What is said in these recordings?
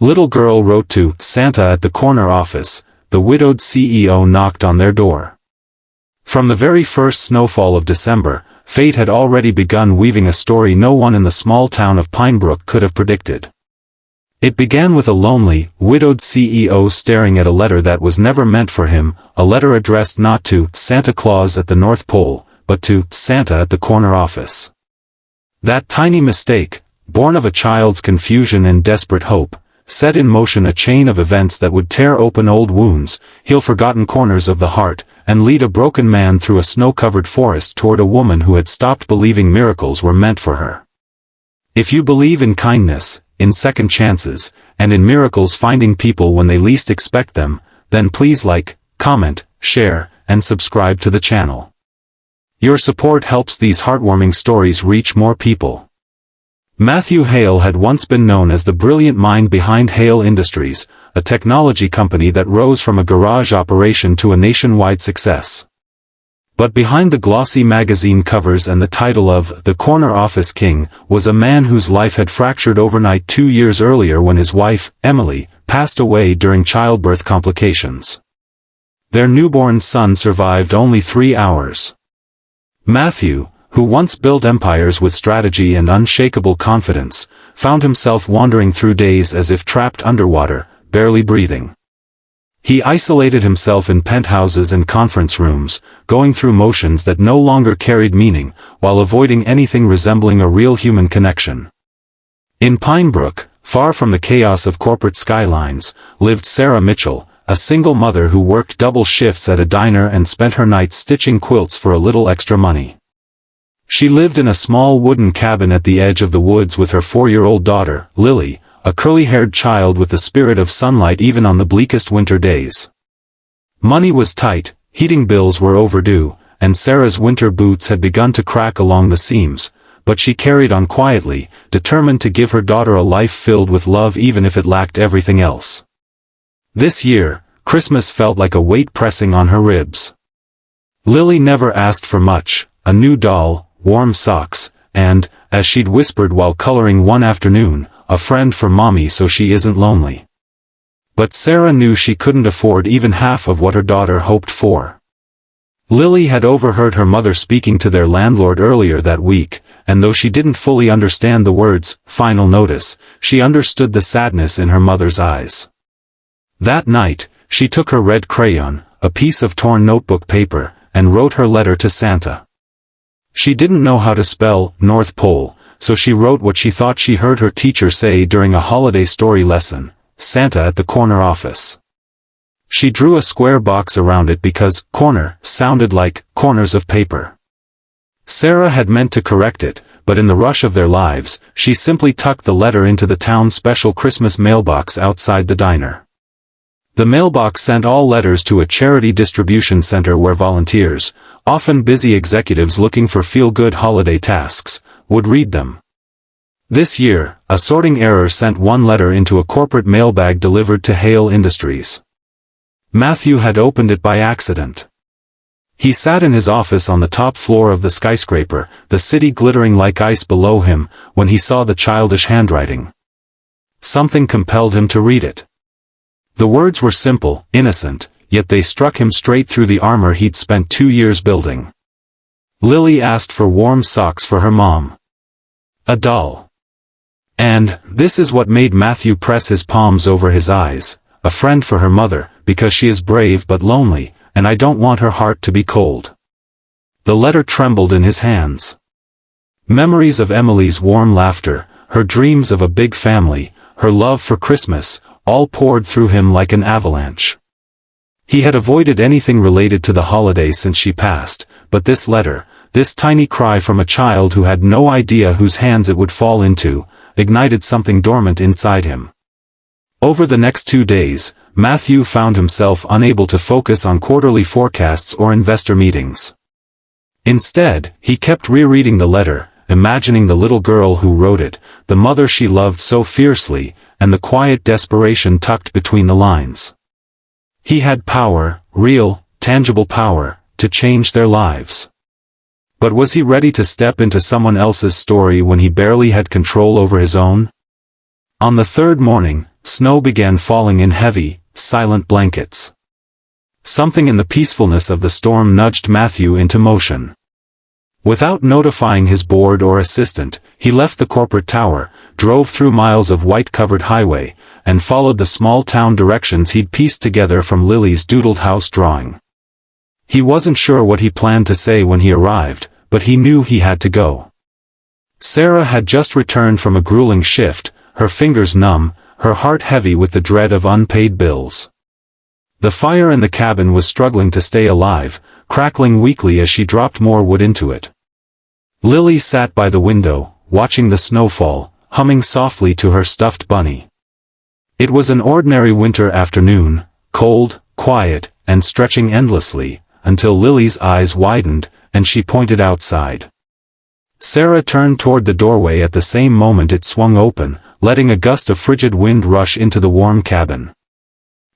Little girl wrote to Santa at the corner office. The widowed CEO knocked on their door. From the very first snowfall of December, fate had already begun weaving a story no one in the small town of Pinebrook could have predicted. It began with a lonely, widowed CEO staring at a letter that was never meant for him, a letter addressed not to Santa Claus at the North Pole, but to Santa at the corner office. That tiny mistake, born of a child's confusion and desperate hope, set in motion a chain of events that would tear open old wounds, heal forgotten corners of the heart, and lead a broken man through a snow-covered forest toward a woman who had stopped believing miracles were meant for her. If you believe in kindness, in second chances, and in miracles finding people when they least expect them, then please like, comment, share, and subscribe to the channel. Your support helps these heartwarming stories reach more people. Matthew Hale had once been known as the brilliant mind behind Hale Industries, a technology company that rose from a garage operation to a nationwide success. But behind the glossy magazine covers and the title of The Corner Office King was a man whose life had fractured overnight 2 years earlier when his wife, Emily, passed away during childbirth complications. Their newborn son survived only 3 hours. Matthew, who once built empires with strategy and unshakable confidence, found himself wandering through days as if trapped underwater, barely breathing. He isolated himself in penthouses and conference rooms, going through motions that no longer carried meaning, while avoiding anything resembling a real human connection. In Pinebrook, far from the chaos of corporate skylines, lived Sarah Mitchell, a single mother who worked double shifts at a diner and spent her nights stitching quilts for a little extra money. She lived in a small wooden cabin at the edge of the woods with her 4-year-old daughter, Lily, a curly-haired child with the spirit of sunlight even on the bleakest winter days. Money was tight, heating bills were overdue, and Sarah's winter boots had begun to crack along the seams, but she carried on quietly, determined to give her daughter a life filled with love even if it lacked everything else. This year, Christmas felt like a weight pressing on her ribs. Lily never asked for much, a new doll, warm socks, and, as she'd whispered while coloring one afternoon, a friend for mommy so she isn't lonely. But Sarah knew she couldn't afford even half of what her daughter hoped for. Lily had overheard her mother speaking to their landlord earlier that week, and though she didn't fully understand the words, "final notice," she understood the sadness in her mother's eyes. That night, she took her red crayon, a piece of torn notebook paper, and wrote her letter to Santa. She didn't know how to spell North Pole, so she wrote what she thought she heard her teacher say during a holiday story lesson, Santa at the corner office. She drew a square box around it because corner sounded like corners of paper. Sarah had meant to correct it, but in the rush of their lives, she simply tucked the letter into the town's special Christmas mailbox outside the diner. The mailbox sent all letters to a charity distribution center where volunteers, often busy executives looking for feel-good holiday tasks, would read them. This year, a sorting error sent one letter into a corporate mailbag delivered to Hale Industries. Matthew had opened it by accident. He sat in his office on the top floor of the skyscraper, the city glittering like ice below him, when he saw the childish handwriting. Something compelled him to read it. The words were simple, innocent, yet they struck him straight through the armor he'd spent 2 years building. Lily asked for warm socks for her mom. A doll. And, this is what made Matthew press his palms over his eyes, a friend for her mother, because she is brave but lonely, and I don't want her heart to be cold. The letter trembled in his hands. Memories of Emily's warm laughter, her dreams of a big family, her love for Christmas, all poured through him like an avalanche. He had avoided anything related to the holiday since she passed, but this letter, this tiny cry from a child who had no idea whose hands it would fall into, ignited something dormant inside him. Over the next 2 days, Matthew found himself unable to focus on quarterly forecasts or investor meetings. Instead, he kept rereading the letter, imagining the little girl who wrote it, the mother she loved so fiercely, and the quiet desperation tucked between the lines. He had power, real, tangible power, to change their lives. But was he ready to step into someone else's story when he barely had control over his own? On the third morning, snow began falling in heavy, silent blankets. Something in the peacefulness of the storm nudged Matthew into motion. Without notifying his board or assistant, he left the corporate tower, drove through miles of white-covered highway, and followed the small-town directions he'd pieced together from Lily's doodled house drawing. He wasn't sure what he planned to say when he arrived, but he knew he had to go. Sarah had just returned from a grueling shift, her fingers numb, her heart heavy with the dread of unpaid bills. The fire in the cabin was struggling to stay alive, crackling weakly as she dropped more wood into it. Lily sat by the window, watching the snowfall, humming softly to her stuffed bunny. It was an ordinary winter afternoon, cold, quiet, and stretching endlessly, until Lily's eyes widened, and she pointed outside. Sarah turned toward the doorway at the same moment it swung open, letting a gust of frigid wind rush into the warm cabin.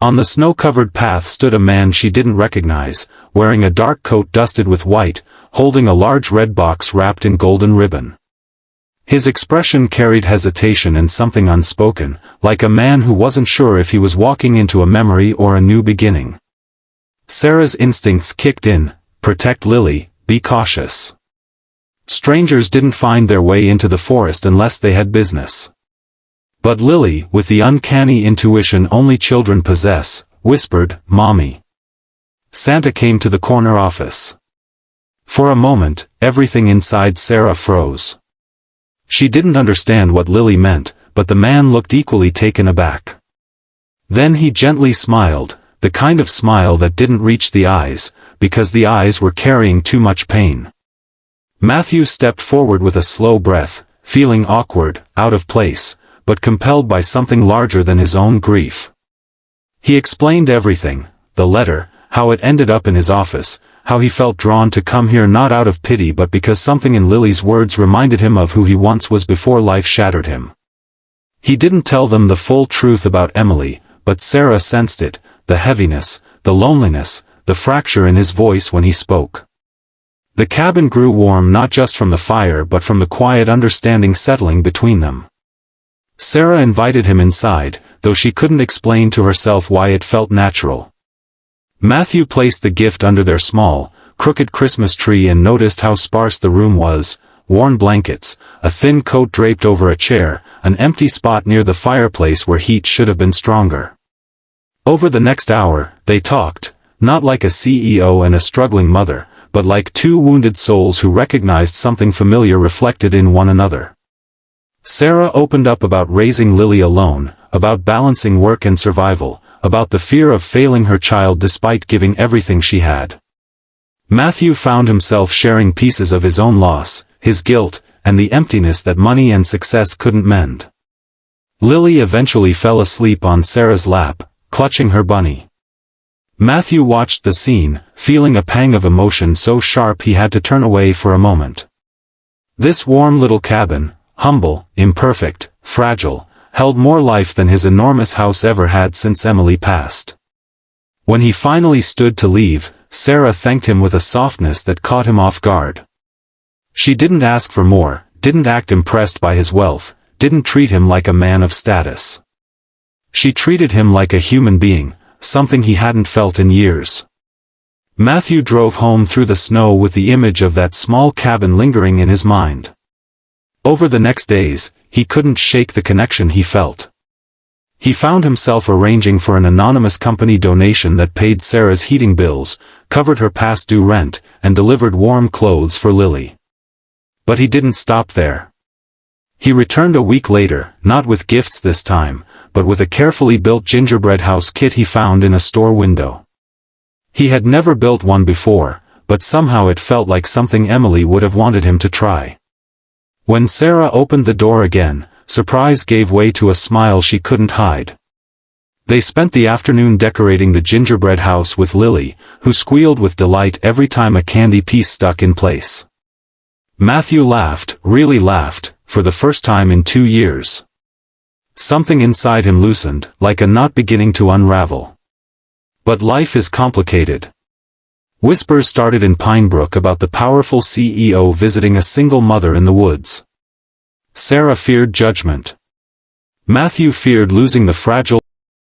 On the snow-covered path stood a man she didn't recognize, wearing a dark coat dusted with white, holding a large red box wrapped in golden ribbon. His expression carried hesitation and something unspoken, like a man who wasn't sure if he was walking into a memory or a new beginning. Sarah's instincts kicked in: protect Lily, be cautious. Strangers didn't find their way into the forest unless they had business. But Lily, with the uncanny intuition only children possess, whispered, "Mommy." Santa came to the corner office. For a moment, everything inside Sarah froze. She didn't understand what Lily meant, but the man looked equally taken aback. Then he gently smiled, the kind of smile that didn't reach the eyes, because the eyes were carrying too much pain. Matthew stepped forward with a slow breath, feeling awkward, out of place, but compelled by something larger than his own grief. He explained everything: the letter, how it ended up in his office, how he felt drawn to come here not out of pity but because something in Lily's words reminded him of who he once was before life shattered him. He didn't tell them the full truth about Emily, but Sarah sensed it, the heaviness, the loneliness, the fracture in his voice when he spoke. The cabin grew warm not just from the fire but from the quiet understanding settling between them. Sarah invited him inside, though she couldn't explain to herself why it felt natural. Matthew placed the gift under their small, crooked Christmas tree and noticed how sparse the room was: worn blankets, a thin coat draped over a chair, an empty spot near the fireplace where heat should have been stronger. Over the next hour, they talked, not like a CEO and a struggling mother, but like two wounded souls who recognized something familiar reflected in one another. Sarah opened up about raising Lily alone, about balancing work and survival, about the fear of failing her child despite giving everything she had. Matthew found himself sharing pieces of his own loss, his guilt, and the emptiness that money and success couldn't mend. Lily eventually fell asleep on Sarah's lap, clutching her bunny. Matthew watched the scene, feeling a pang of emotion so sharp he had to turn away for a moment. This warm little cabin, humble, imperfect, fragile, held more life than his enormous house ever had since Emily passed. When he finally stood to leave, Sarah thanked him with a softness that caught him off guard. She didn't ask for more, didn't act impressed by his wealth, didn't treat him like a man of status. She treated him like a human being, something he hadn't felt in years. Matthew drove home through the snow with the image of that small cabin lingering in his mind. Over the next days, he couldn't shake the connection he felt. He found himself arranging for an anonymous company donation that paid Sarah's heating bills, covered her past due rent, and delivered warm clothes for Lily. But he didn't stop there. He returned a week later, not with gifts this time, but with a carefully built gingerbread house kit he found in a store window. He had never built one before, but somehow it felt like something Emily would have wanted him to try. When Sarah opened the door again, surprise gave way to a smile she couldn't hide. They spent the afternoon decorating the gingerbread house with Lily, who squealed with delight every time a candy piece stuck in place. Matthew laughed, really laughed, for the first time in 2 years. Something inside him loosened, like a knot beginning to unravel. But life is complicated. Whispers started in Pinebrook about the powerful CEO visiting a single mother in the woods. Sarah feared judgment. Matthew feared losing the fragile